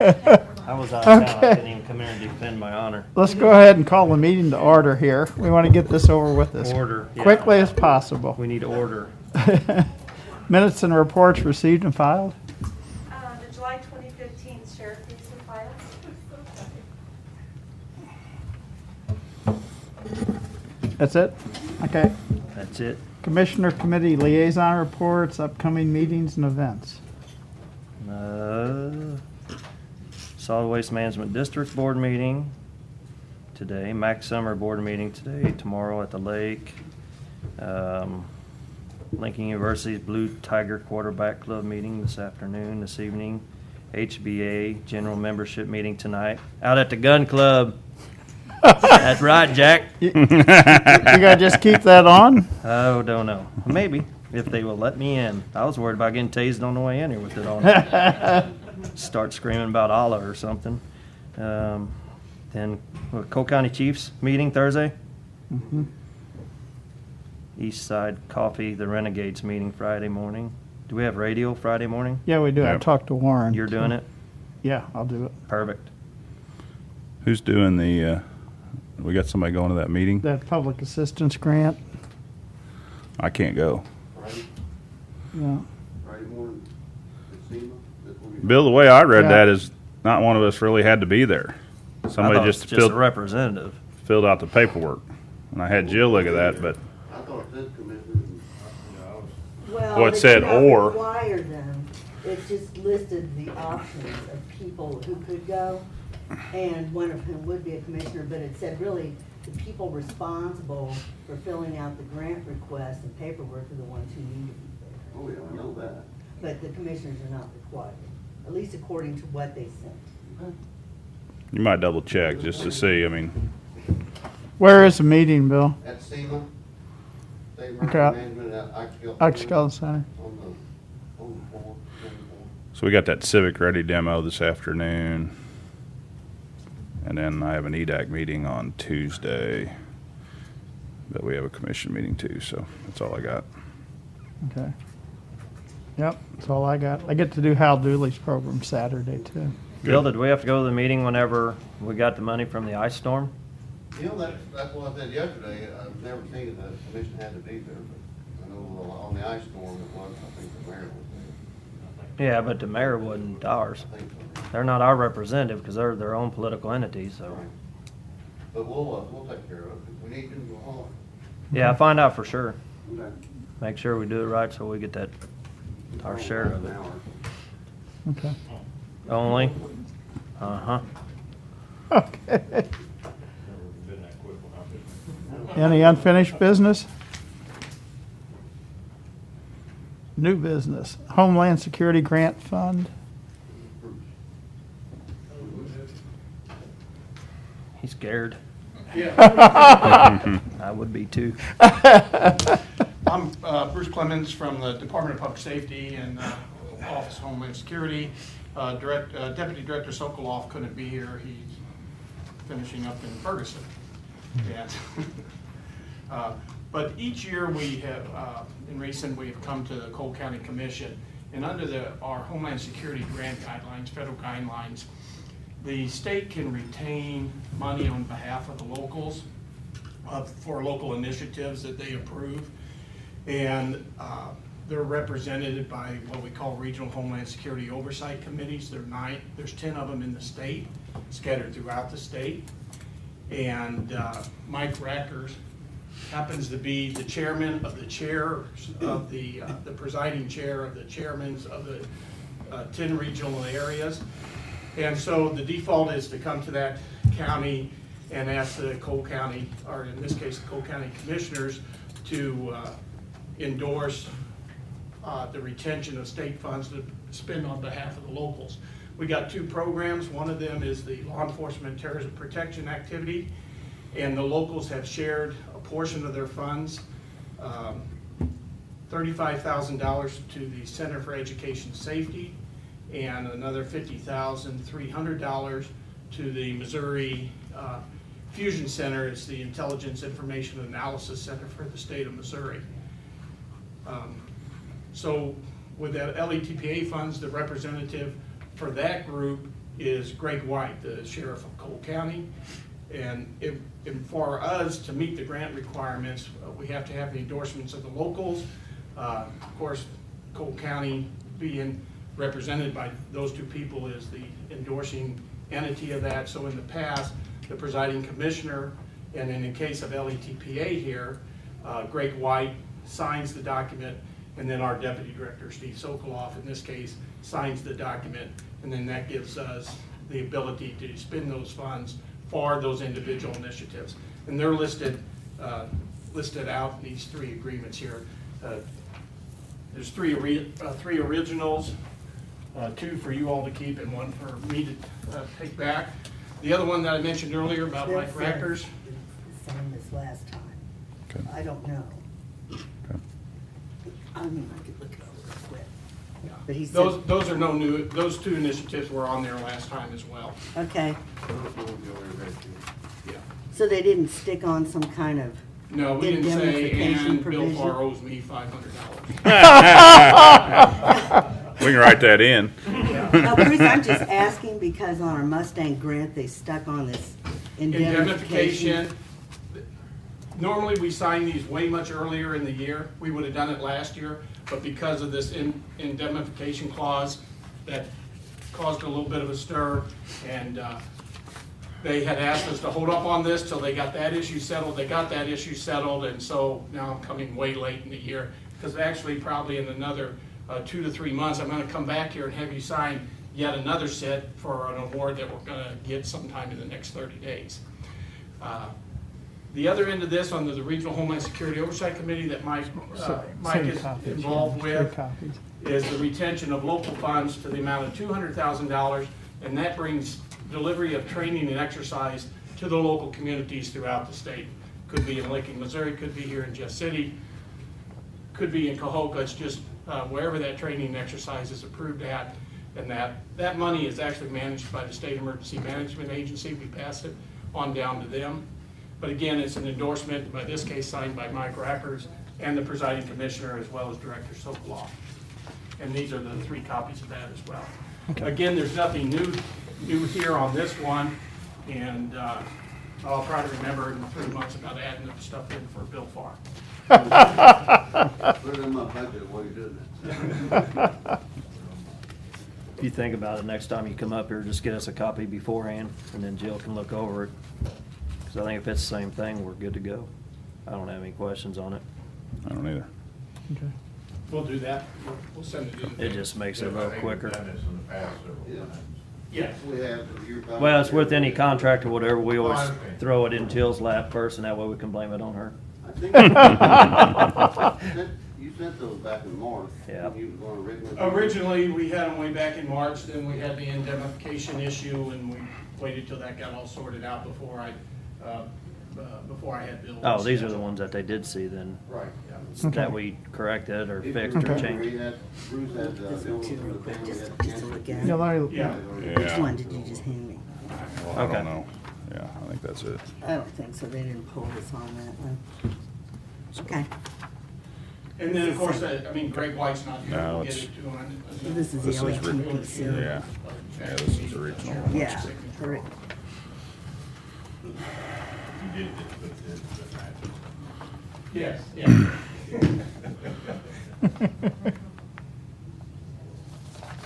I was out of town. I couldn't even come here and defend my honor. Let's go ahead and call the meeting to order here. We want to get this over with as Order. Yeah. quickly as possible. We need order. Minutes and reports received and filed. The July 2015 sheriff needs to file. That's it? Okay. That's it. Commissioner Committee Liaison Reports, upcoming meetings and events. Solid Waste Management District Board meeting today. Mac Summer Board meeting today. Tomorrow at the lake. Lincoln University's Blue Tiger Quarterback Club meeting this afternoon, this evening. HBA General Membership meeting tonight. Out at the gun club. That's right, Jack. You gotta just keep that on? Oh, don't know. Maybe, if they will let me in. I was worried about getting tased on the way in here with it on. Start screaming about Allah or something. Then Cole County Chiefs meeting Thursday. Mm-hmm. East Side Coffee, the Renegades meeting Friday morning. Do we have radio Friday morning? Yeah, we do. Yeah. I talked to Warren. You're doing it? Yeah, I'll do it. Perfect. Who's doing the, we got somebody going to that meeting? That public assistance grant. I can't go. Yeah. Friday morning at SEMA. Bill, the way I read Yeah. that is not one of us really had to be there. I Somebody thought just it's just a filled, representative. filled out the paperwork. And I had Jill look at that, but I thought it said commissioner. Well, Well, it said did not or. require them. It just listed the options of people who could go, and one of whom would be a commissioner, but it said really the people responsible for filling out the grant request and paperwork are the ones who need to be there. Oh, yeah, I know that. But the commissioners are not required, at least according to what they sent. you might double check just to see. I mean, Where is the meeting, Bill? At SEMA, State Okay. Management at Oxcala Center. On the floor. so we got that Civic Ready demo this afternoon. And then I have an EDAC meeting on Tuesday. But we have a commission meeting too, so that's all I got. Okay. Yep, that's all I got. I get to do Hal Dooley's program Saturday, too. Bill, did we have to go to the meeting whenever we got the money from the ice storm? You know, that's what I said yesterday. I've never seen that the commission had to be there, but I know on the ice storm it was, I think the mayor was there. Yeah, but the mayor wasn't ours. I think so. They're not our representative because they're their own political entity, so. Right. But we'll take care of it. If we need to, we'll haul Yeah, find out for sure. it. Okay. Make sure we do it right so we get that, our share of it. Okay. Only? Uh-huh. Okay. Any unfinished business? New business. Homeland Security Grant Fund. He's scared. Yeah. I would be too. I'm Bruce Clemens from the Department of Public Safety and Office of Homeland Security. Deputy Director Sokoloff couldn't be here. He's finishing up in Ferguson. And, but each year we have, in recent, we have come to the Cole County Commission, and under our Homeland Security grant guidelines, federal guidelines, the state can retain money on behalf of the locals for local initiatives that they approve. And they're represented by what we call regional Homeland Security oversight committees. There's 10 of them in the state, scattered throughout the state. And Mike Rackers happens to be the chairman of the chair of the presiding chair of the chairmen of the 10 regional areas. And so the default is to come to that county and ask the Cole County, or in this case, the Cole County Commissioners, to endorse the retention of state funds to spend on behalf of the locals. We got two programs. One of them is the Law Enforcement Terrorism Protection Activity, and the locals have shared a portion of their funds, $35,000 to the Center for Education Safety, and another $50,300 to the Missouri Fusion Center. It's the Intelligence Information Analysis Center for the state of Missouri. So with the LETPA funds, the representative for that group is Greg White, the sheriff of Cole County. And for us to meet the grant requirements, we have to have the endorsements of the locals. Of course, Cole County being represented by those two people is the endorsing entity of that. So in the past, the presiding commissioner, and in the case of LETPA here, Greg White signs the document, and then our deputy director, Steve Sokoloff, in this case, signs the document, and then that gives us the ability to spend those funds for those individual initiatives. And they're listed out in these 3 agreements here. There's three originals, 2 for you all to keep and 1 for me to take back. The other one that I mentioned earlier about Mike Rackers. The same as last time. Okay. I don't know. Okay. I mean, I could look it over real quick. But he said, Those are no new, those 2 initiatives were on there last time as well. okay, Yeah. so they didn't stick on some kind of, No, we didn't say, Indemnification and Bill provision. Farr owes me $500. We can write that in. no, Bruce, I'm just asking because on our Mustang grant, they stuck on this indemnification. Indemnification. Normally, we sign these way much earlier in the year. We would have done it last year, but because of this indemnification clause, that caused a little bit of a stir, and they had asked us to hold up on this till they got that issue settled. They got that issue settled, and so now I'm coming way late in the year, because actually probably in another 2 to 3 months, I'm gonna come back here and have you sign yet another set for an award that we're gonna get sometime in the next 30 days. The other end of this, under the Regional Homeland Security Oversight Committee that Mike is involved with, is the retention of local funds to the amount of $200,000, and that brings delivery of training and exercise to the local communities throughout the state. Could be in Lincoln, Missouri, could be here in Jeff City, could be in Cahokia. It's just wherever that training and exercise is approved at, and that money is actually managed by the State Emergency Management Agency. We pass it on down to them. But again, it's an endorsement, by this case signed by Mike Rackers and the presiding commissioner, as well as Director Sokoloff. And these are the 3 copies of that as well. Okay. Again, there's nothing new here on this one, and I'll try to remember in 3 months about adding the stuff in for Bill Farr. Put it in my budget while you're doing that. If you think about it, next time you come up here, just get us a copy beforehand, and then Jill can look over it. Because I think if it's the same thing, we're good to go. I don't have any questions on it. I don't either. Okay. We'll do that. We'll send it in. It just makes it a little quicker. Yeah. Yes. We have your copy. Well, it's with any contract or whatever, we always throw it in Jill's lap first, and that way we can blame it on her. I think you sent those back in March. Yeah. You were going originally. Originally, we had them way back in March, then we had the indemnification issue, and we waited till that got all sorted out before I had Bill. Oh, these are the ones that they did see then, Right, yeah. that we corrected or fixed or Okay. changed. Bruce had, this one too, real quick, just to look at Yeah, it. let me, Yeah. Which Yeah. one did you just hand me? Well, I Okay. don't know. Yeah, I think that's it. I don't think so, they didn't pull this on that one. Okay, And then, of course, Greg White's not here. No, We'll get it's- it to him. this is This the is LATPC. Yeah. Yeah, this is the original one. Yeah, correct. Yes, yeah.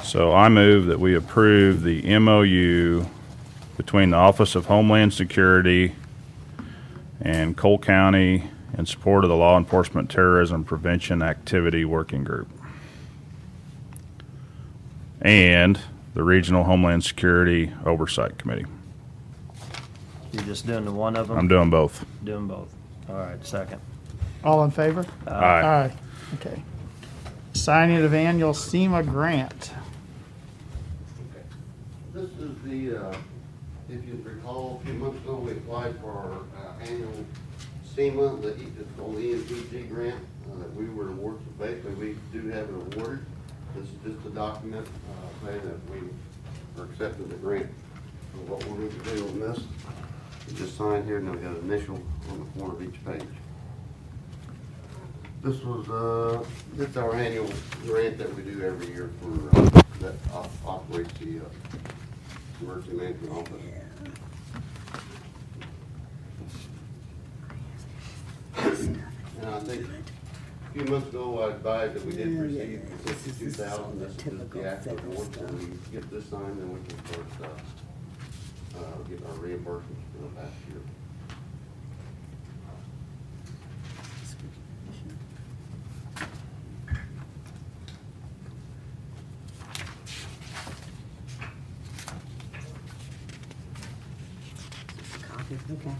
So I move that we approve the MOU between the Office of Homeland Security and Cole County in support of the Law Enforcement Terrorism Prevention Activity Working Group and the Regional Homeland Security Oversight Committee. You're just doing the one of them? I'm doing both. Doing both. All right, second. all in favor? Aye. Okay. Signing of annual SEMA grant. This is the, if you recall, a few months ago, we applied for our annual SEMA, it's called the EMPG grant, that we were awarded. So basically, we do have it awarded. This is just a document saying that we are accepting the grant. So what we're going to do on this is just sign here, and then we got an initial on the corner of each page. This was, it's our annual grant that we do every year for, that operates the emergency management office. And I think a few months ago, I advised that we did receive the 62,000. This is the actual award. When we get this signed, then we can start, get our reimbursements for the past year. Okay.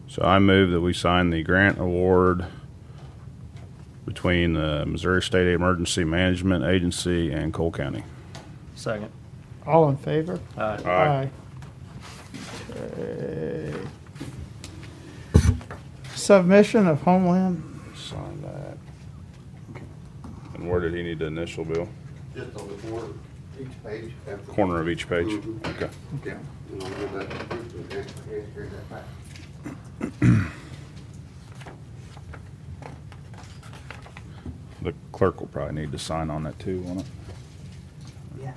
So I move that we sign the grant award between the Missouri State Emergency Management Agency and Cole County. Second. All in favor? Aye. Aye. Okay. Submission of Homeland. Sign that. And where did he need the initial, Bill? Just on the corner, each page. after- Corner of each page? Mhm. Okay. Yeah. And I'll give that to Bruce and transfer that back. The clerk will probably need to sign on that too, won't it? Yeah.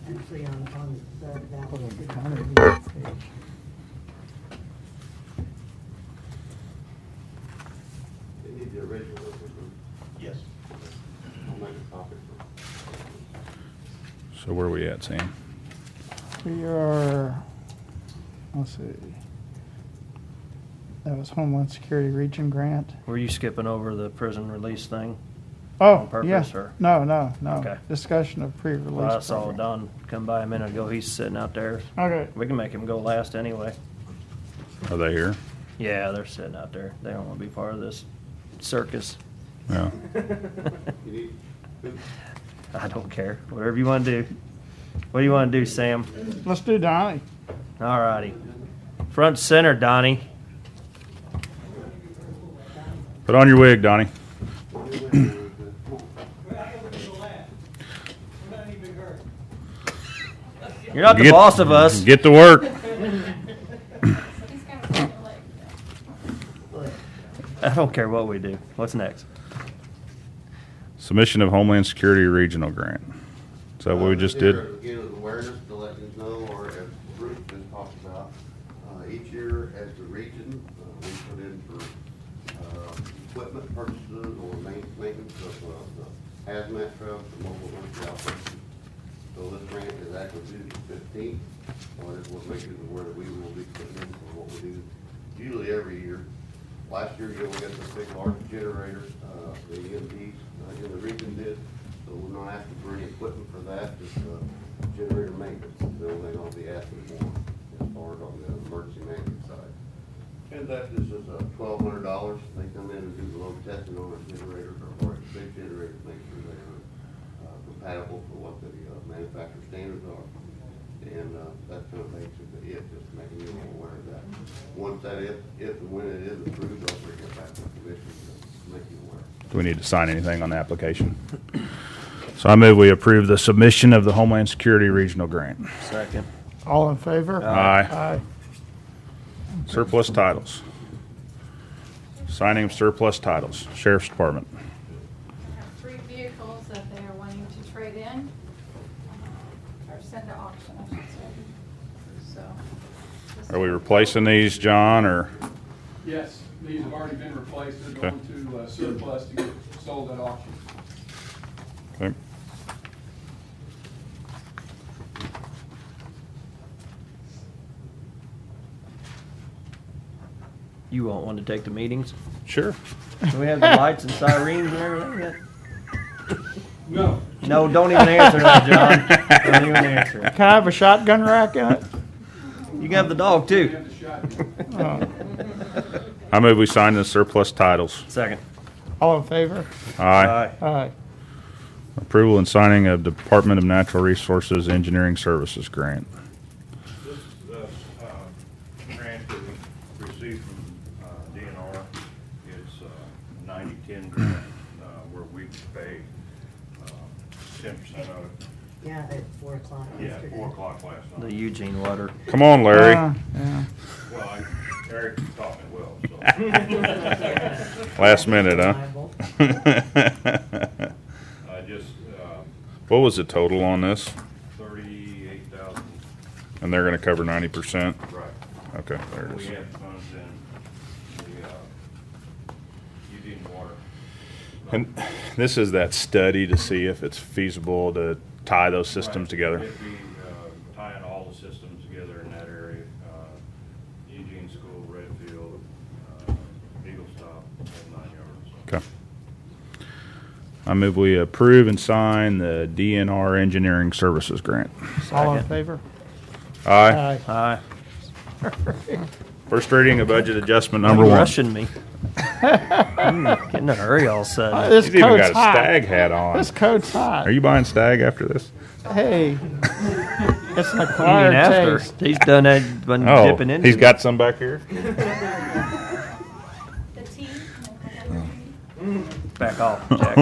Actually, on that Put on the one. counter page. They need the original. don't they, Bruce? Yes. I'll make a copy for So where are we at, Sam? We are, let's see. That was Homeland Security Region Grant. Were you skipping over the prison release thing? Oh, On purpose, yeah. or- No. Okay. Discussion of pre-release. Well, I saw program. Don come by a minute ago. He's sitting out there. Okay. We can make him go last anyway. Are they here? Yeah, they're sitting out there. They don't want to be part of this circus. Yeah. You need, Bruce? I don't care. Whatever you want to do. What do you want to do, Sam? Let's do Donnie. All righty. Front center, Donnie. Put on your wig, Donnie. You're not the boss of us. Get to work. I don't care what we do. What's next? Submission of Homeland Security Regional Grant. Is that what we just did? Again, as awareness to let you know, or as Bruce has talked about, each year as the region, we put in for equipment purchases or maintenance of the hazmat trucks, the mobile emergency operations. So this grant is actually due the 15th. So I just want to make you aware that we will be putting in for what we do usually every year. Last year, you only got the big large generator, the EMTs in the region did. So we're not asking for any equipment for that, just generator maintenance. The only thing I'll be asking for as far as on the emergency management side. And that is just $1,200. They come in and do the load testing on our generators, or big generators, make sure they are compatible for what the manufacturer standards are. And that's kind of basically it, just making you aware of that. Once that, if and when it is approved, I'll bring it back to the commission to make you aware. Do we need to sign anything on the application? So I move we approve the submission of the Homeland Security Regional Grant. Second. All in favor? Aye. Aye. Surplus titles. Signing of surplus titles. Sheriff's Department. I have 3 vehicles that they are wanting to trade in, or send to auction, I should say. So. this Are we is- replacing these, John, or? Yes, these have already been replaced. They're Okay. going to surplus to get sold at auction. Okay. You won't want to take the meetings? Sure. Do we have the lights and sirens and everything yet? No. No, don't even answer that, John. Don't even answer it. Can I have a shotgun rack in it? You can have the dog, We too. have the shotgun. Oh. I move we sign the surplus titles. Second. All in favor? Aye. Aye. Approval and signing of Department of Natural Resources Engineering Services Grant. This is the grant that we received from DNR. It's 90-10 grant where we pay 10% of it. Yeah, at 4 o'clock Yeah, yesterday. 4 o'clock last The night. Eugene water. Come on, Larry. Yeah. Well, Eric taught me well, so Last minute, huh? I just, What was the total on this? 38,000, And they're gonna cover 90%? right. Okay, there it We is. have funds in the, Eugene Water. And this is that study to see if it's feasible to tie those systems Right. together. It'd be, tying all the systems together in that area, Eugene School, Redfield, Eagle Stop, and 9 yards. Okay. I move we approve and sign the DNR Engineering Services Grant. All in Second. favor? Aye. Aye. First reading of budget adjustment You're number 1. rushing me. Getting in a hurry all of a sudden. This He's even coat's got a hot. stag hat on. This coat's hot. Are you buying stag after this? Hey, it's an You acquired mean after? taste. He's done that, been Oh, dipping into he's it. got some back here? The tea. Back off, Jack.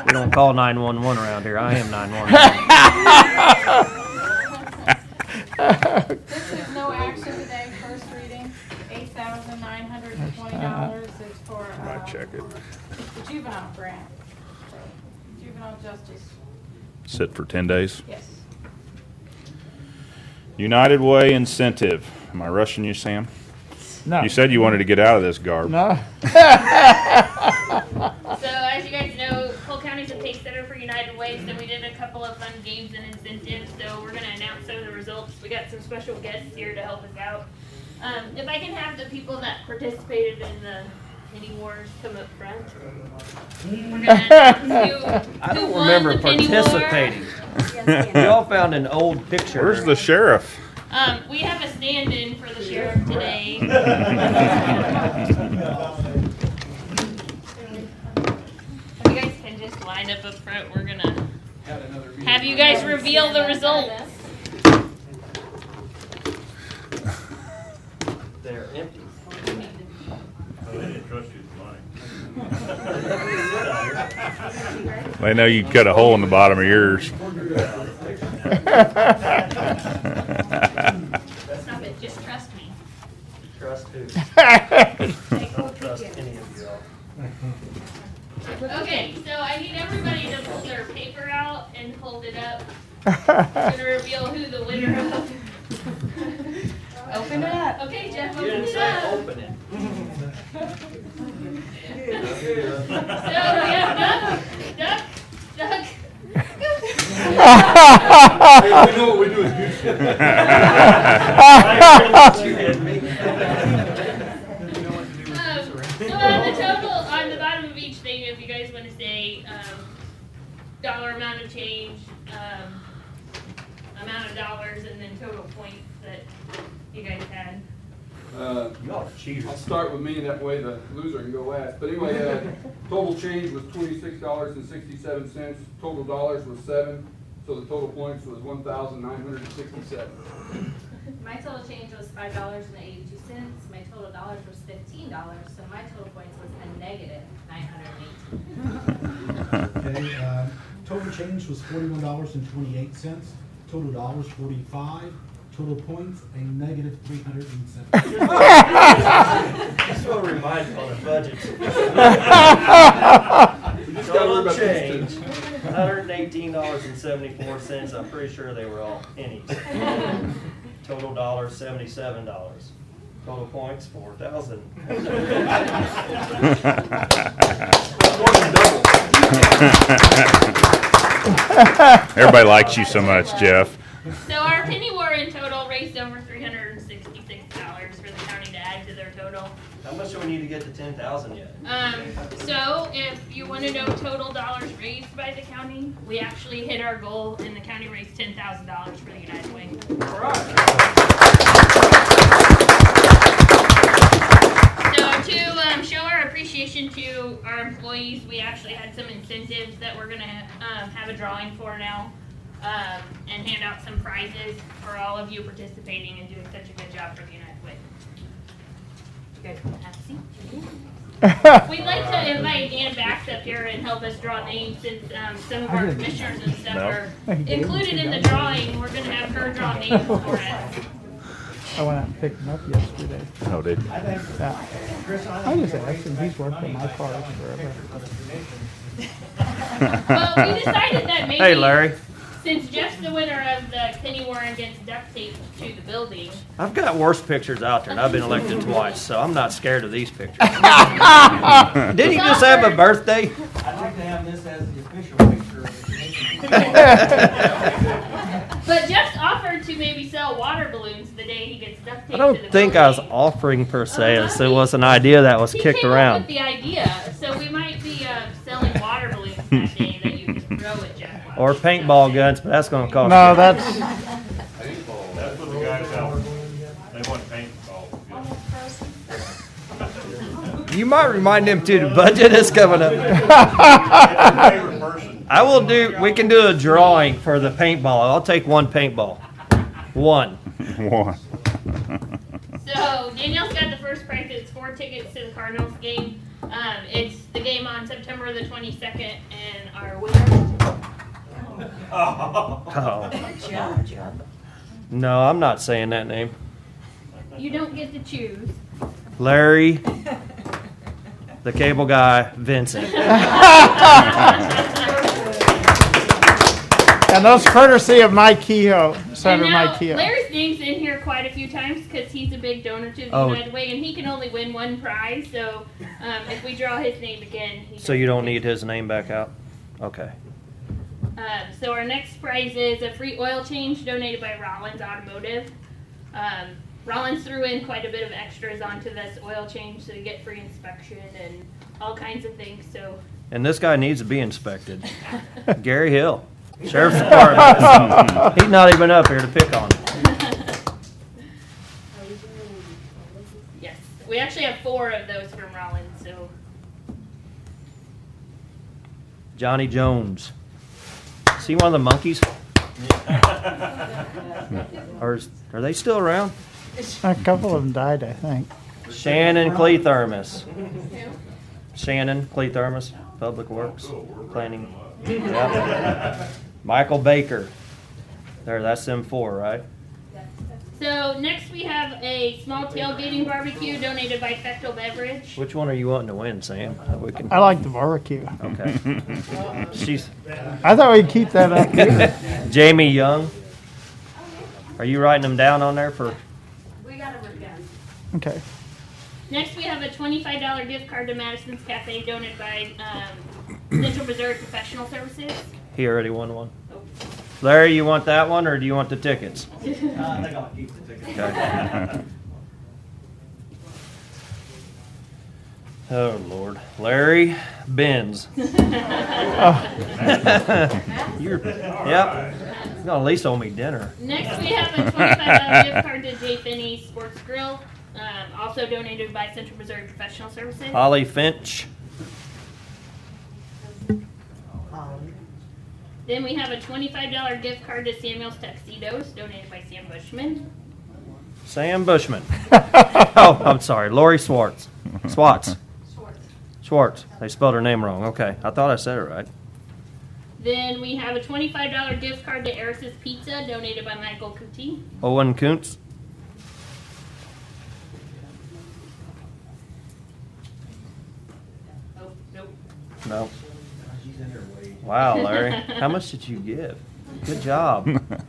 We don't call 911 around here. I am 911. This is no action today, first reading, $8,920. It's for, Might check it. the juvenile grant. Juvenile justice, Sit for 10 days. yes. United Way incentive. Am I rushing you, Sam? No. You said you wanted to get out of this garb. No. So as you guys know, Cole County's a pace setter for United Way, so we did a couple of fun games and incentives. So we're gonna announce some of the results. We got some special guests here to help us out. If I can have the people that participated in the Penny Wars come up front. We're gonna announce I who don't won remember the Penny War. participating. Yes, We all found an old picture. Where's the sheriff? we have a stand-in for the sheriff today. If you guys can just line up front, we're gonna have you guys reveal the results. They're empty. I didn't trust you with mine. They know you cut a hole in the bottom of yours. Stop it, just trust me. Trust who? Don't trust any of you all. Okay, so I need everybody to pull their paper out and hold it up. I'm gonna reveal who the winner of. Open it up. Okay, Jeff, You open didn't it say up. open it. So we have Doug. We know what we do is good shit. So on the total, on the bottom of each thing, if you guys want to say dollar amount of change, amount of dollars, and then total points that you guys had. Y'all are cheaters. I'll start with me, that way the loser can go last. But anyway, total change was $26.67. Total dollars was 7, so the total points was 1,967. My total change was $5.82. My total dollars was $15. So my total points was a negative 918. Okay, total change was $41.28. Total dollars 45. Total points a negative 307. Just want to remind you on the budget. Total Total change, $118.74. I'm pretty sure they were all pennies. Total dollars, $77. Total points, 4,000. Everybody likes you so much, Jeff. So our penny war in total raised over $366 for the county to add to their total. How much do we need to get to 10,000 yet? So if you want to know total dollars raised by the county, we actually hit our goal and the county raised $10,000 for the United Way. So to show our appreciation to our employees, we actually had some incentives that we're going to have a drawing for now. And hand out some prizes for all of you participating and doing such a good job for the United Way. You guys want to have a seat? We'd like to invite Dan Bax up here and help us draw names since some of our commissioners and stuff are included in the drawing. We're going to have her draw names for us. I went out and picked him up yesterday. Oh, did you? Yeah. I just asked him, he's worked on my cars forever. Well, we decided that maybe. Hey, Larry. Since Jeff's the winner of the Penny War against duct tape to the building. I've got worse pictures out there, and I've been elected twice, so I'm not scared of these pictures. Didn't you just have a birthday? I'd like to have this as the official picture of the commission. But Jeff's offered to maybe sell water balloons the day he gets duct tape I don't to the think building. I was offering per se. It was an idea that was He kicked came around. up with the idea, so we might be selling water balloons that day that you can throw at Jeff. Or paintball guns, but that's going to cost No, you. that's, That's what the guys tell them. They want paintball. You might remind them too, the budget is coming up. Favorite person. I will do, we can do a drawing for the paintball. I'll take one paintball. One. One. So Danielle's got the first prize. It's 4 tickets to the Cardinals game. It's the game on September the 22nd, and our winner. Oh. No, I'm not saying that name. You don't get to choose. Larry, the cable guy, Vincent. and those courtesy of Mike Kehoe, And Senator now Mike Kehoe. Larry's name's in here quite a few times because he's a big donor to the Oh. United Way, and he can only win one prize. So if we draw his name again, he So you don't need his name back out? Okay. So our next prize is a free oil change donated by Rollins Automotive. Rollins threw in quite a bit of extras onto this oil change, so you get free inspection and all kinds of things. So And this guy needs to be inspected. Gary Hill, Sheriff's Department. He's not even up here to pick on him. yes, we actually have 4 of those from Rollins. So Johnny Jones. Is he one of the monkeys? Or are they still around? A couple of them died, I think. Shannon Cleathermos. Shannon Cleathermos, Public Works, Planning. Yep. Michael Baker. There, that's them 4, right? So next we have a small tailgating barbecue donated by Fechtel Beverage. Which one are you wanting to win, Sam? We can. I like the barbecue. Okay. She's I thought we'd keep that up here. Jamie Young. Are you writing them down on there for? We got it written down. Okay. Next we have a $25 gift card to Madison's Cafe donated by Central Missouri Professional Services. He already won one. Larry, you want that one or do you want the tickets? I think I'll keep the ticket. Okay. Oh Lord, Larry Benz. You're, yep. You're gonna at least owe me dinner. Next we have a $25 gift card to J. Finney's Sports Grill, also donated by Central Missouri Professional Services. Holly Finch. Then we have a $25 gift card to Samuel's Tuxedos, donated by Sam Bushman. Sam Bushman. Oh, I'm sorry, Lori Schwartz. Schwartz. They spelled her name wrong. Okay, I thought I said it right. Then we have a $25 gift card to Eris's Pizza, donated by Michael Kuti. Owen Kuntz. Oh, nope. No. Wow, Larry. How much did you give? Good job.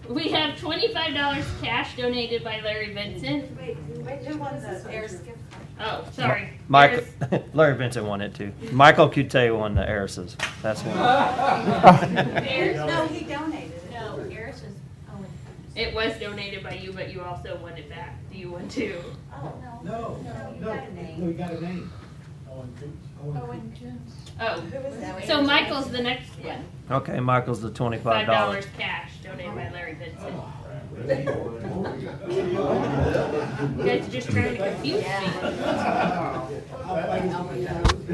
We have $25 cash donated by Larry Vincent. Wait, who won the Ayers gift card? Oh, sorry. Michael, Larry Vincent won it too. Michael Coutte won the Eris's. That's one. No, he donated it. No, Eris is, oh, It was donated by you, but you also won it back. Do you want to? Oh, no. No, you got a name. no, you got a name. Owen Jones. Oh, Who was that? so Michael's the next one. Okay, Michael's the $25. $5 cash donated by Larry Vincent. You guys are just trying to confuse me.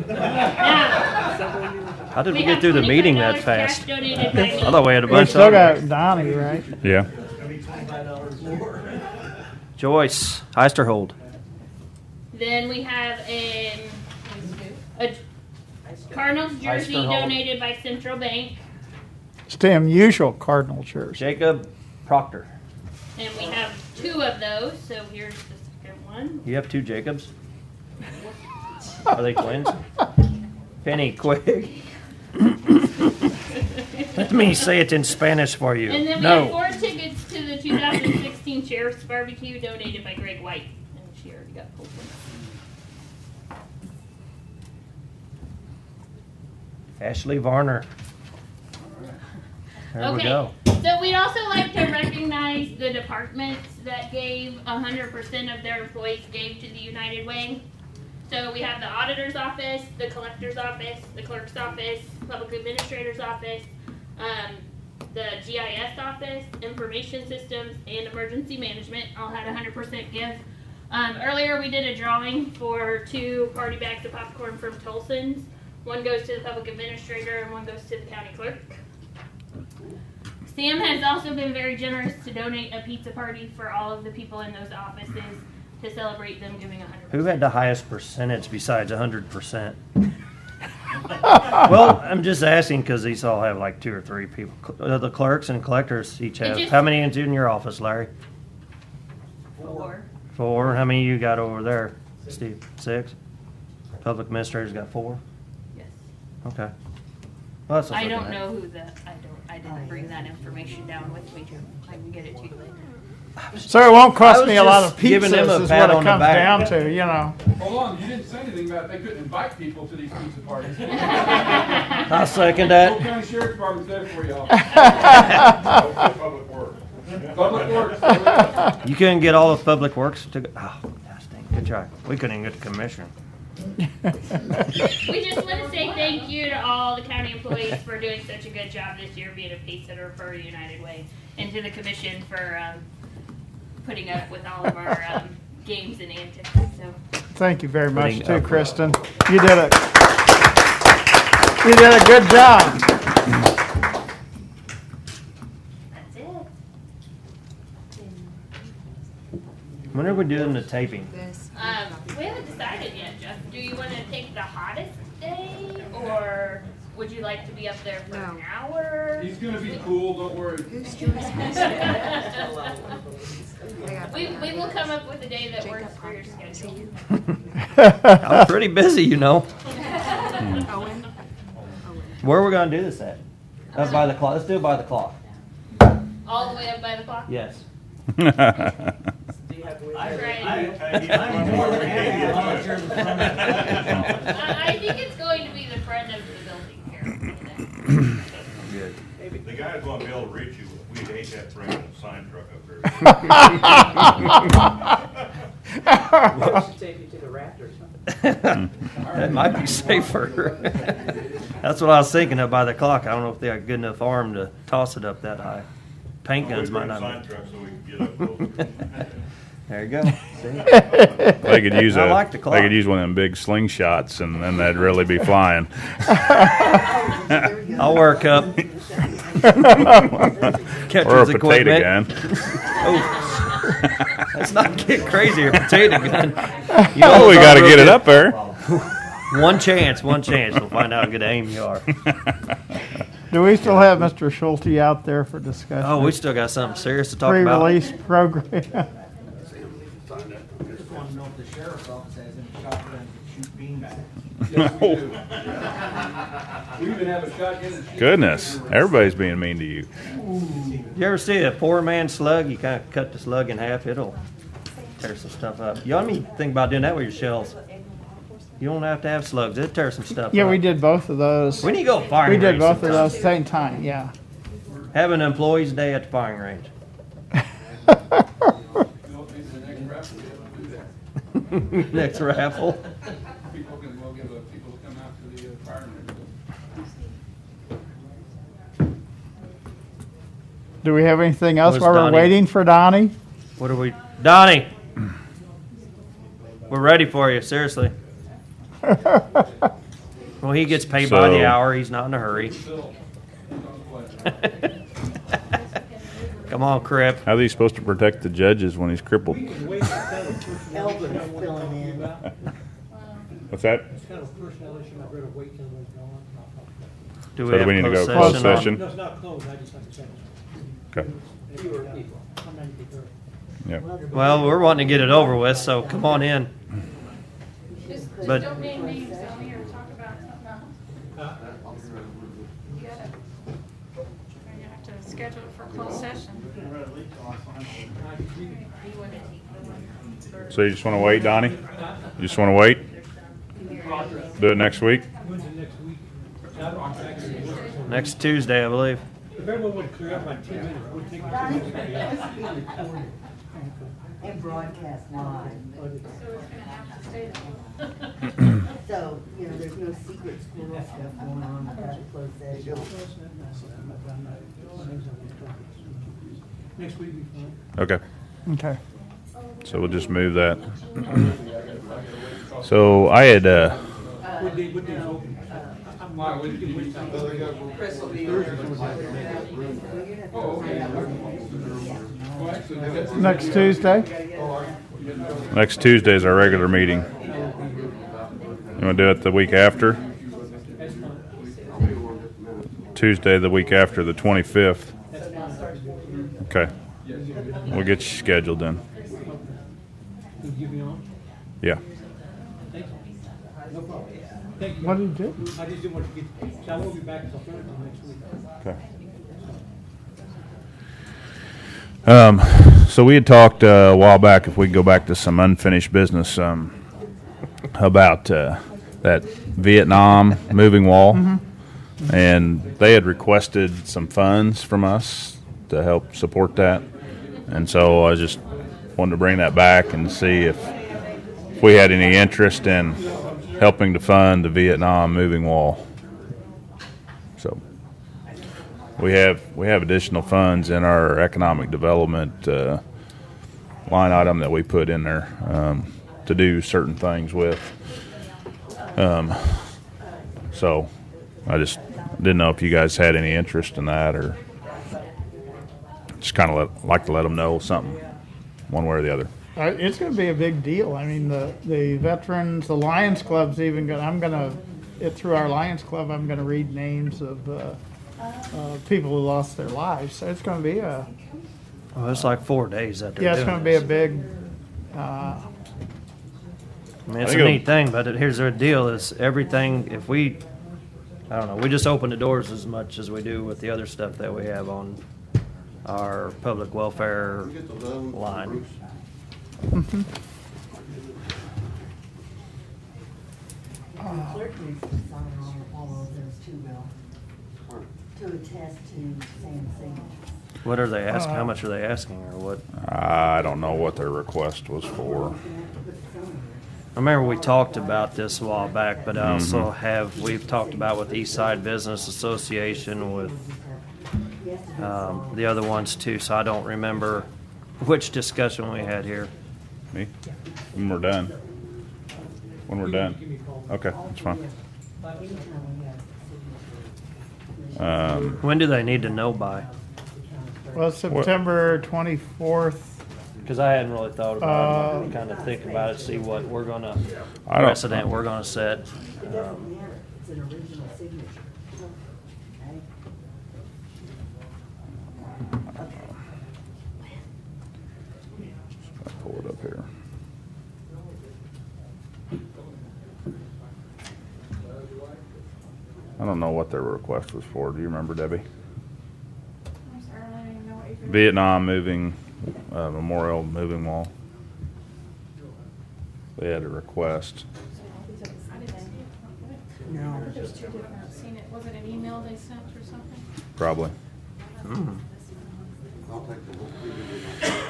Now, How did we we get have through the meeting that $25 fast? cash donated by me. I thought we had a We bunch still of got Donnie, right? Yeah. Joyce Heisterhold. Then we have a Cardinals jersey Heisterhold. donated by Central Bank. It's the unusual Cardinal jersey. Jacob Proctor. And we have 2 of those, so here's the second one. You have 2 Jacobs? Are they twins? Penny, quick. Let me say it in Spanish for you. And then we have 4 tickets to the 2016 Sheriff's Barbecue donated by Greg White. And she already got pulled in. Ashley Varner. There we go. So we'd also like to recognize the departments that gave 100% of their employees gave to the United Way. So we have the auditor's office, the collector's office, the clerk's office, public administrator's office, the GIS office, information systems, and emergency management all had 100% give. Earlier we did a drawing for 2 party bags of popcorn from Tolson's. One goes to the public administrator and one goes to the county clerk. Sam has also been very generous to donate a pizza party for all of the people in those offices to celebrate them giving 100%. Who had the highest percentage besides 100%? Well, I'm just asking because these all have like 2 or 3 people. The clerks and collectors each have. How many is in your office, Larry? 4. 4. How many you got over there, Steve? 6. Public administrator's got 4. Yes. Okay. Well, that's what I I'm don't looking at. know who I didn't bring that information down with me. I can get it to you later. So it won't I cost was me a lot of just giving pizzas him a is pat what it on the comes back. down to, you know. Hold on, you didn't say anything about they couldn't invite people to these pizza parties. I'll second that. Cole County Sheriff's Department's there for y'all. Public Works. Public Works. You couldn't get all of Public Works to go. Oh, gosh dang. Good try. We couldn't even get the commissioner. We just want to say thank you to all the county employees for doing such a good job this year being a pace setter for United Way, and to the commission for putting up with all of our games and antics. So Thank you very much Putting too, up- Kristen. You did it. You did a good job. that's it. When are we doing the taping? We haven't decided yet, Jeff. Do you want to take the hottest day, or would you like to be up there for an hour? He's gonna be cool, don't worry. We will come up with a day that works for your schedule. I'm pretty busy, you know. Where are we going to do this at? Up by the clock. Let's do it by the clock. All the way up by the clock? Yes. I'm more than happy to volunteer in the front. I think it's going to be the front of the building here. Good. The guys won't be able to reach you. We'd hate to have to bring a sign truck up there. Take you to the rafters. That might be safer. That's what I was thinking of by the clock. I don't know if they got good enough arm to toss it up that high. Paint guns might not Sign be. truck so we can get up close. There you go. See? They could use I like the clock. They could use one of them big slingshots, and then they'd really be flying. I'll work up. Or a Catcher's potato equipment. gun. Oh. Let's not get crazy. A potato gun. You Oh, know we it's got to all get it real up there. One chance. We'll find out how good aim you are. Do we still have Mr. Schulte out there for discussion? Oh, we still got something serious to talk about. Pre-release program. Just want to know if the sheriff's office has any shotguns that shoot beanbags. Yes, we do. We even have a shotgun that shoots. Goodness, everybody's being mean to you. You ever see a poor man's slug? You kind of cut the slug in half. It'll tear some stuff up. You ought to think about doing that with your shells. You don't have to have slugs. It'll tear some stuff up. Yeah, we did both of those. We need to go firing We did range both of sometime. those at the same time, yeah. Have an employees' day at the firing range. You know, maybe the next raffle, we'll do that. Next raffle. People can, we'll give people to come out to the firemen. Do we have anything else Where's while we're Donnie? waiting for Donnie? What are we? Donnie! We're ready for you, seriously. Well, he gets paid by the So- hour. He's not in a hurry. Come on, Crip. How are they supposed to protect the judges when he's crippled? Elvin's filling in. What's that? It's kind of a personnel issue, I'd rather wait till it's gone. Do So we do have we need to go closed closed session? session? No, it's not closed, I just like to say. Okay. Fewer people. I'm not gonna be there. Yep. Well, we're wanting to get it over with, so come on in. Just But- don't name names, Tony, or talk about something else. You gotta, you have to schedule it for closed session. So you just want to wait, Donnie? You just want to wait? Do it next week? Next Tuesday, I believe. If everyone would clear up like 10 minutes, we'll take Donnie, it. this is being recorded and broadcast live. So it's gonna have to stay there. So, you know, there's no secret squirrel stuff going on about the closed session. Next week we fine. Okay. Okay. So we'll just move that. So I had, What day is open? Why, when can you be Chris will be Next Tuesday? next Tuesday is our regular meeting. You want to do it the week after? Tuesday, the week after, the 25th. Okay. We'll get you scheduled then. Will you be on? Yeah. Thank you. No problem. Thank you. What did you do? I just didn't want to get, so I won't be back until Thursday next week. Okay. So we had talked a while back, if we could go back to some unfinished business, about that Vietnam moving wall. And they had requested some funds from us to help support that. And so I just wanted to bring that back and see if we had any interest in helping to fund the Vietnam moving wall. So we have additional funds in our economic development line item that we put in there to do certain things with. So I just didn't know if you guys had any interest in that, or just kind of like to let them know something, one way or the other. It's going to be a big deal. I mean, the veterans, the Lions Club's even going. Through our Lions Club, I'm going to read names of people who lost their lives. So it's going to be a. Well, it's like 4 days that they're Yeah, it's doing going to be it. a big. I mean, it's I a think neat thing, but here's the deal: is everything. If we, I don't know, we just open the doors as much as we do with the other stuff that we have on our public welfare line. The clerk needs to sign all of those too, Bill, to attest to Sam's signature. What are they asking? How much are they asking, or what? I don't know what their request was for. I remember we talked about this a while back, but I also we've talked about with East Side Business Association, with the other ones too, so I don't remember which discussion we had here. Me? When we're done. When we're done. Okay, that's fine. When do they need to know by? Well, September 24th. Because I hadn't really thought about it, kind of think about it, see what we're gonna I don't- precedent we're gonna set. It's an original signature. Okay? I'll pull it up here. I don't know what their request was for. Do you remember, Debbie? I'm sorry, I don't even know what you're. Vietnam moving, memorial moving wall. They had a request. I didn't see it. No. There's two different, I've seen it. Was it an email they sent or something? Probably. I'll take the whole.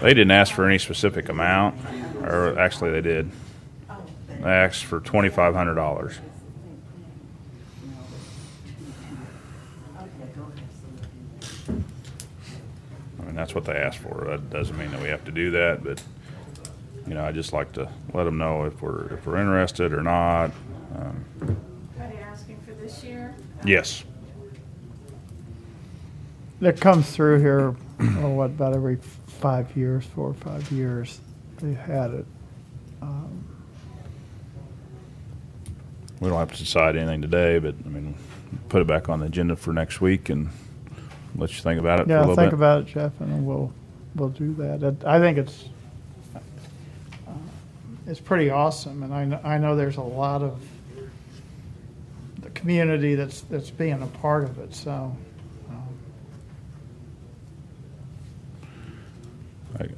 They didn't ask for any specific amount, or actually they did. They asked for $2,500. I mean, that's what they asked for. That doesn't mean that we have to do that, but I just like to let them know if we're interested or not. Are they asking for this year? Yes. That comes through here, about every 5 years, 4 or 5 years, they had it. We don't have to decide anything today, but put it back on the agenda for next week and let you think about it for a Yeah, little think bit. about it, Jeff, and then we'll do that. I think it's is pretty awesome, and I know there's a lot of the community that's being a part of it. So.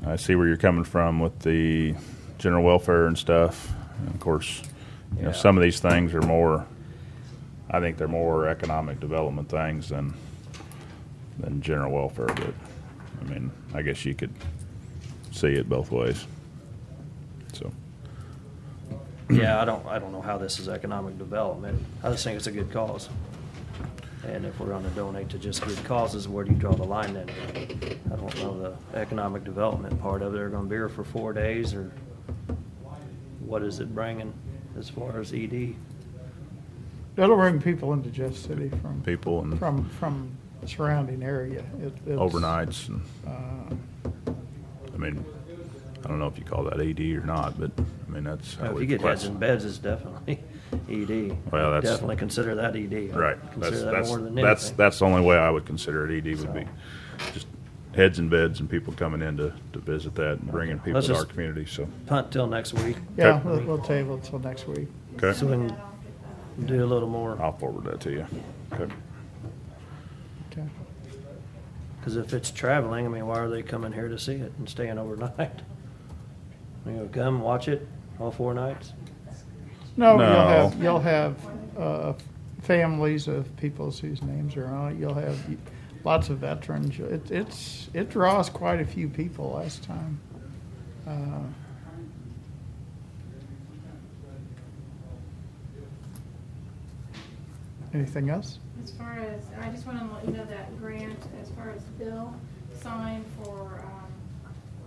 I see where you're coming from with the general welfare and stuff. And of course, you know, some of these things are more, I think they're more economic development things than general welfare. But I mean, I guess you could see it both ways. So. Yeah, I don't know how this is economic development. I just think it's a good cause. And if we're going to donate to just good causes, where do you draw the line then? I don't know the economic development part of it. They're going to be here for 4 days, or what is it bringing as far as ED? It'll bring people into Jeff City from people and from the surrounding area. It's, overnights. And, I mean, I don't know if you call that ED or not, but I mean that's how if you get heads and beds, it's definitely ED. Well, that's definitely consider that ED. Right. Consider that more than anything. That's the only way I would consider it. ED would be just heads and beds and people coming in to visit that and bringing people to our community. So punt till next week. Yeah, we'll table it till next week. Okay. So we can do a little more. I'll forward that to you. Okay. Okay. Because if it's traveling, I mean, why are they coming here to see it and staying overnight? You know, come watch it all 4 nights. No. You'll have families of people whose names are on it. You'll have lots of veterans. It draws quite a few people last time. Anything else? As far as, I just want to let you know that grant, as far as Bill signed for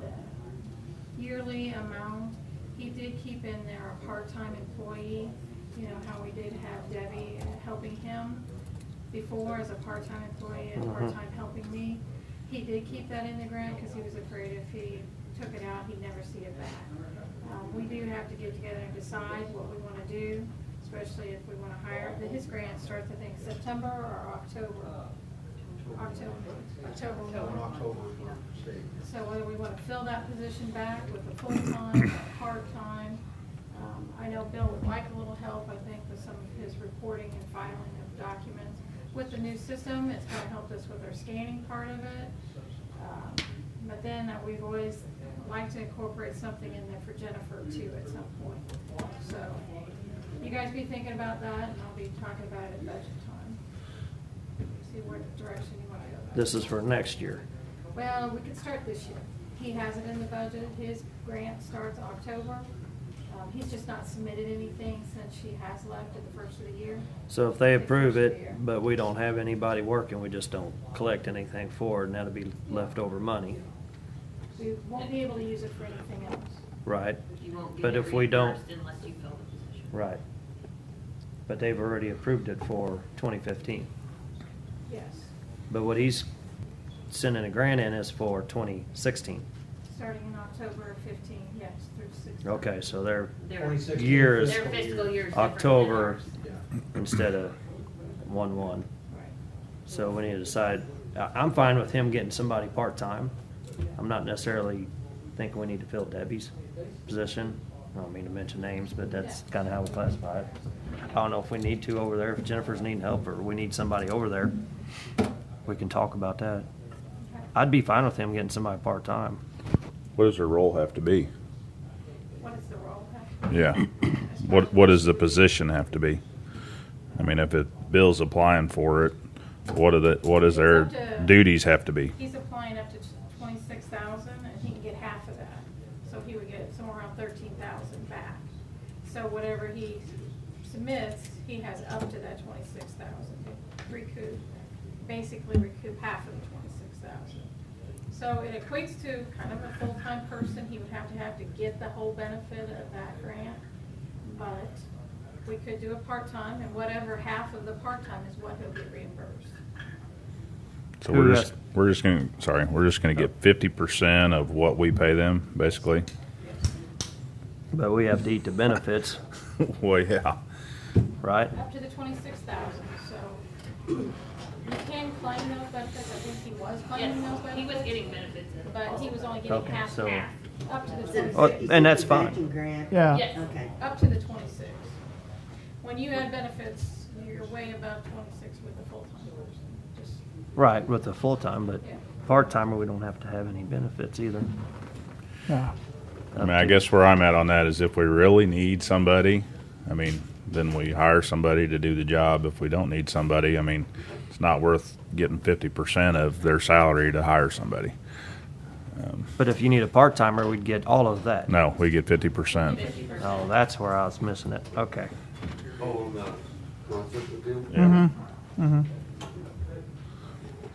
the yearly amount, he did keep in there a part-time employee. You know how we did have Debbie helping him before as a part-time employee and part-time helping me. He did keep that in the grant because he was afraid if he took it out, he'd never see it back. We do have to get together and decide what we want to do, especially if we want to hire. His grant starts, I think, September or October. October. So whether we want to fill that position back with a full-time or part-time. I know Bill would like a little help, I think, with some of his reporting and filing of documents. With the new system, it's going to help us with our scanning part of it. But then we've always liked to incorporate something in there for Jennifer too at some point. So you guys be thinking about that, and I'll be talking about it at budget time. See what direction you want to go. This is for next year. Well, we could start this year. He has it in the budget. His grant starts October. He's just not submitted anything since she has left at the first of the year. So if they approve it, but we don't have anybody working, we just don't collect anything for it, and that'll be leftover money. We won't be able to use it for anything else. Right. You won't get But it if we don't, reimbursed unless you fill the position. right. But they've already approved it for 2015. Yes. But what he's sending a grant in is for 2016. Starting in October of 15, yes, through 16. Okay, so their 2016 year is Their fiscal year is different than October ours. instead of 1/1. Right. So we need to decide. I'm fine with him getting somebody part-time. I'm not necessarily thinking we need to fill Debbie's position. I don't mean to mention names, but that's kind of how we classify it. I don't know if we need to over there, if Jennifer's needing help or we need somebody over there. We can talk about that. I'd be fine with him getting somebody part-time. what does her role have to be? What is the role? have? Yeah. What does the position have to be? I mean, if Bill's applying for it, what does their It's up to- duties have to be? He's applying up to 26,000, and he can get half of that. So he would get somewhere around 13,000 back. So whatever he submits, he has up to that 26,000 to recoup, basically recoup half of the 26,000. So it equates to kind of a full-time person. He would have to get the whole benefit of that grant. But we could do a part-time, and whatever half of the part-time is what he'll get reimbursed. So we're just gonna get 50% of what we pay them, basically. But we have to eat the benefits. Well, yeah. right? Up to the 26,000, so you can claim those benefits. I think he was claiming those Yes, benefits. he was getting benefits. But he was only getting Okay, half, so- half, up to the Is it 26. Oh, and that's 50/50 fine. matching grant? Yeah. Yes, Okay. up to the 26. When you add benefits, you're way above 26 with a full-time person. Just, Right, with the full-time, but Yeah. part-timer, we don't have to have any benefits either. Yeah. I mean, I guess where I'm at on that is if we really need somebody, I mean, then we hire somebody to do the job. If we don't need somebody, I mean, it's not worth getting 50% of their salary to hire somebody. But if you need a part-timer, we'd get all of that. No, we get 50%. 50%. Oh, that's where I was missing it. Okay. Oh, no, consistent deal? Mm-hmm. Mm-hmm.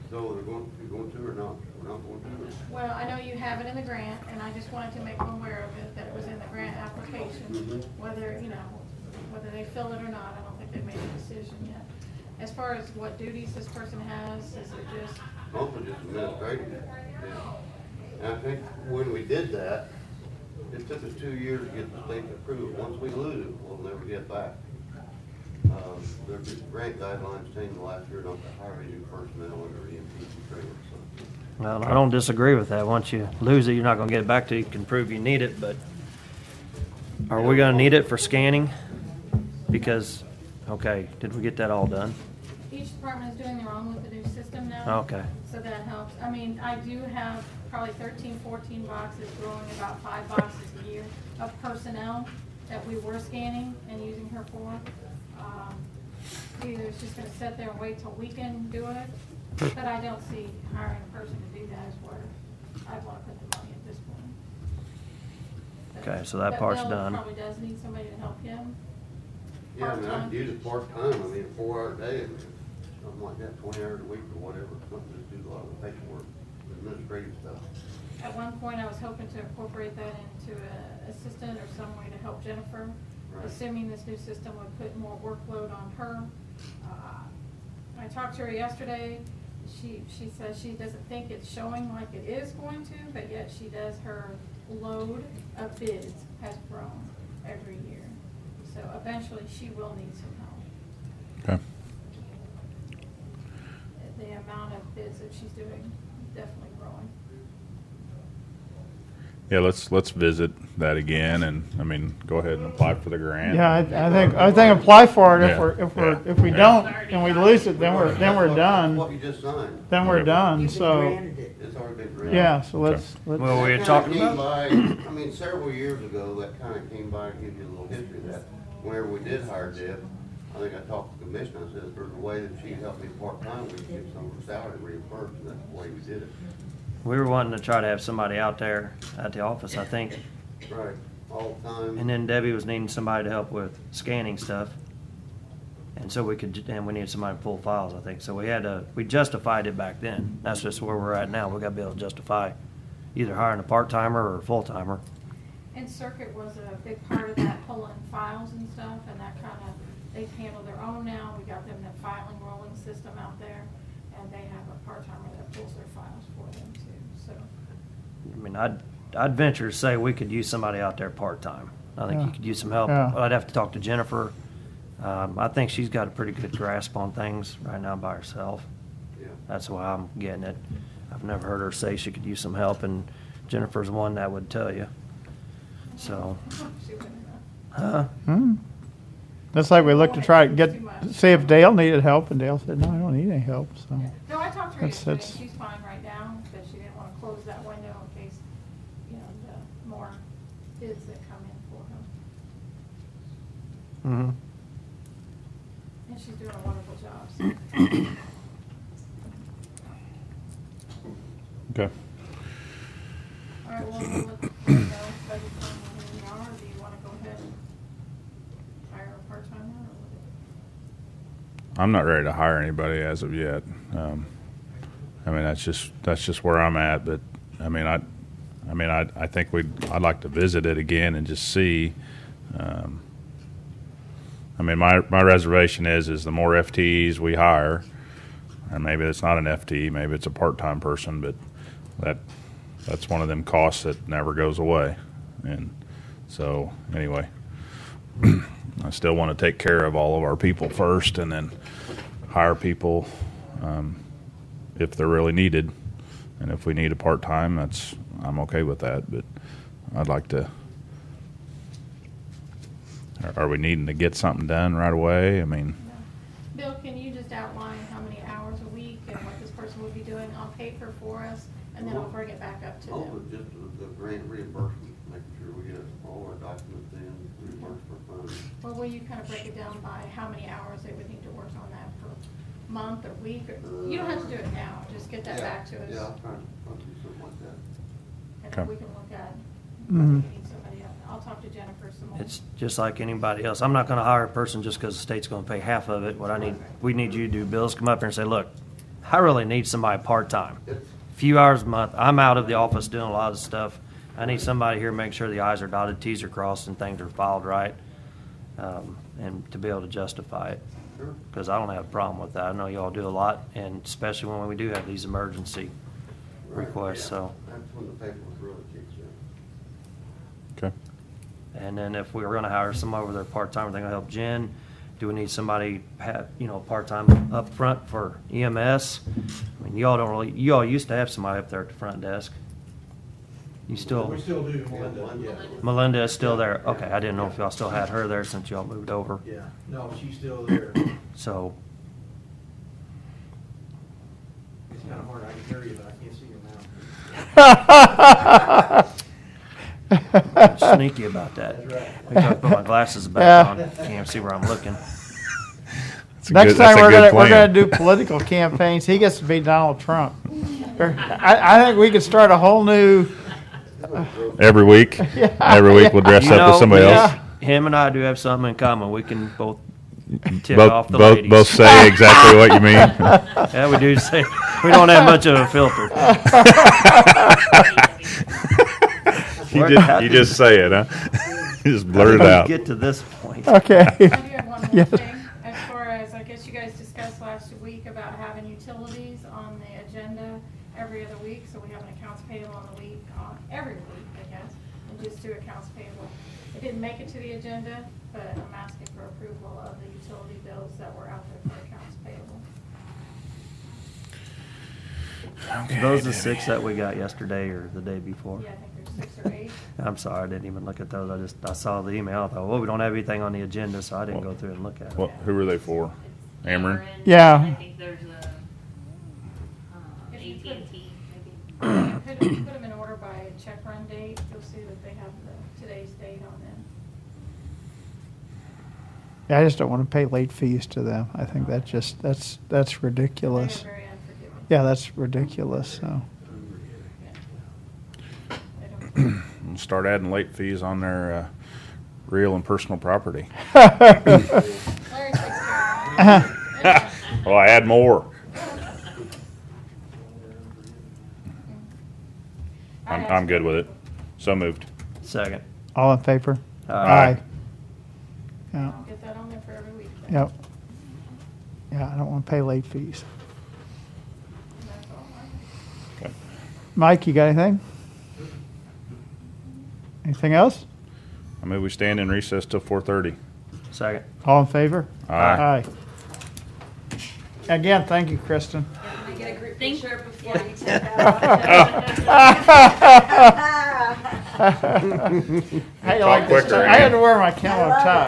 So you're going to or not? We're not going to? well, I know you have it in the grant, and I just wanted to make them aware of it, that it was in the grant application. Whether, you know, whether they fill it or not, I don't think they've made a decision yet. As far as what duties this person has, is it just, Also just administrative. Yeah. And I think when we did that, it took us 2 years to get the state approval. Once we lose it, we'll never get back. The grant guidelines changed last year not to hire any personnel under EMPG training, so. Well, I don't disagree with that. Once you lose it, you're not gonna get it back till you can prove you need it, but are we gonna need it for scanning? Because, okay, did we get that all done? each department is doing their own with the new system now. Okay. So that helps. I mean, I do have probably 13, 14 boxes, growing about 5 boxes a year of personnel that we were scanning and using her for. Either it's just gonna sit there and wait till we can do it, but I don't see hiring a person to do that is where I'd wanna put the money at this point. But- Okay, so that but part's Bill done. probably does need somebody to help him. Yeah, I mean, Part-time. I'd use it part-time, I mean, a 4-hour day, and something like that, 20 hours a week or whatever, something to do a lot of the paperwork, administrative stuff. At one point, I was hoping to incorporate that into an assistant or some way to help Jennifer, Right. assuming this new system would put more workload on her. I talked to her yesterday. She says she doesn't think it's showing like it is going to, but yet she does, her load of bids has grown every year. So eventually, she will need some help. Okay. The amount of bids that she's doing is definitely growing. Yeah, let's visit that again, and I mean, go ahead and apply for the grant. Yeah, I think apply for it. Yeah, If we yeah. don't and we lose it, then we're done. What you just signed, Then we're done. You've been So granted it. it's already been granted. yeah, so let's. Well, we That were talking kinda about. came by, I mean, several years ago, that kind of came by and give you a little history of that. Whenever we did hire Deb, I think I talked to the commissioner, I said, if there's a way that she could help me part-time, we could get some of her salary reimbursed, and that's the way we did it. We were wanting to try to have somebody out there at the office, I think. Right, all the time. And then Debbie was needing somebody to help with scanning stuff. And so we needed somebody to pull files, I think. So we justified it back then. That's just where we're at now. We gotta be able to justify either hiring a part-timer or a full-timer. And Circuit was a big part of that, pulling files and stuff, and that kind of, they've handled their own now. We got them the filing rolling system out there, and they have a part-timer that pulls their files for them too, so. I mean, I'd venture to say we could use somebody out there part-time. I think Yeah. you could use some help. Yeah. I'd have to talk to Jennifer. I think she's got a pretty good grasp on things right now by herself. Yeah. That's why I'm getting it. I've never heard her say she could use some help, and Jennifer's one that would tell you. So, She wouldn't know. huh? That's like we looked to try to see if Dale needed help, and Dale said, "No, I don't need any help." So No, I talked to her That's- yesterday, that's- she's fine right now, but she didn't want to close that window in case, you know, the more bids that come in for her. Mm-hmm. And she's doing a wonderful job, so. Okay. All right, well, we'll let you know by the time we are, or do you want to go ahead and hire a part-timer? I'm not ready to hire anybody as of yet. I mean, that's just where I'm at. But I mean, I think I'd like to visit it again and just see. I mean, my reservation is the more FTEs we hire, and maybe it's not an FTE, maybe it's a part-time person, but that's one of them costs that never goes away. And so anyway, I still want to take care of all of our people first, and then hire people if they're really needed. And if we need a part-time, I'm okay with that. But I'd like to. Are we needing to get something done right away? I mean, Bill, can you just outline how many hours a week and what this person would be doing on paper for us, and then I'll bring it back up to Oh, them. but just the grant reimbursement, making sure we get all our documents in, reimbursed for funds. Or will you kind of break it down by how many hours they would need to work on that per month or week? Or, you don't have to do it now, just get that back to us. Yeah, I'll try to do something like that. And Okay. then we can look at, Mhm. we need somebody else. I'll talk to Jennifer some more. It's just like anybody else. I'm not gonna hire a person just because the state's gonna pay half of it. We need you to do, Bill, is come up here and say, look, I really need somebody part-time. Few hours a month. I'm out of the office doing a lot of stuff. I need somebody here to make sure the I's are dotted, T's are crossed, and things are filed right, and to be able to justify it. Sure. Because I don't have a problem with that. I know y'all do a lot, and especially when we do have these emergency Right, requests, yeah. so. That's when the paperwork really kicks in. okay. And then if we were gonna hire somebody over there part-time, are they gonna help Jen? Do we need somebody, part-time up front for EMS? I mean, you all used to have somebody up there at the front desk. You still, We still do, Melinda, yeah. Melinda is still there. Okay, I didn't know if y'all still had her there since y'all moved over. Yeah, no, she's still there. So, It's kind of hard, I can hear you, but I can't see your mouth. I'm sneaky about that. That's right. I gotta put my glasses back Yeah. on. Can't see where I'm looking. Next time we're gonna do political campaigns, he gets to be Donald Trump. I think we could start a whole new. Every week, Yeah. every week we'll dress You up as know, somebody else. Him and I do have something in common. We can both tip off the Both, ladies. both say exactly what you mean. Yeah, we do say we don't have much of a filter. You just say it, huh? You just blurt it How did we out. Get to this point. Okay. I do have one more Yes. thing, as far as, I guess you guys discussed last week about having utilities on the agenda every other week, so we have an accounts payable on the week, every week, I guess, and just do accounts payable. It didn't make it to the agenda, but I'm asking for approval of the utility bills that were out there for accounts payable. Those are the 6 that we got yesterday or the day before. Yeah, I think there's 6 or 8. I'm sorry, I didn't even look at those. I saw the email. I thought, well, we don't have anything on the agenda, so I didn't go through and look at it. What, who are they for? Ameren? Yeah. I think there's a, If you AT&T, maybe. Put them in order by check run date, you'll see that they have today's date on them. Yeah, I just don't want to pay late fees to them. I think that's ridiculous. They are very unforgiving. Yeah, that's ridiculous. So. We'll start adding late fees on their real and personal property. Larry takes care of it. Well, I add more. I'm good with it. So moved. Second. All in favor? Aye. Yeah. I'll get that on there for every week. then. Yep. Yeah, I don't want to pay late fees. And that's all I have. Okay. Mike, you got anything? Anything else? I move we stand in recess till 4:30. Second. All in favor? Aye. Aye. Again, thank you, Kristen. Can I get a group Thank- picture before you take out? Hey, Talk quicker, I had to wear my camo tie.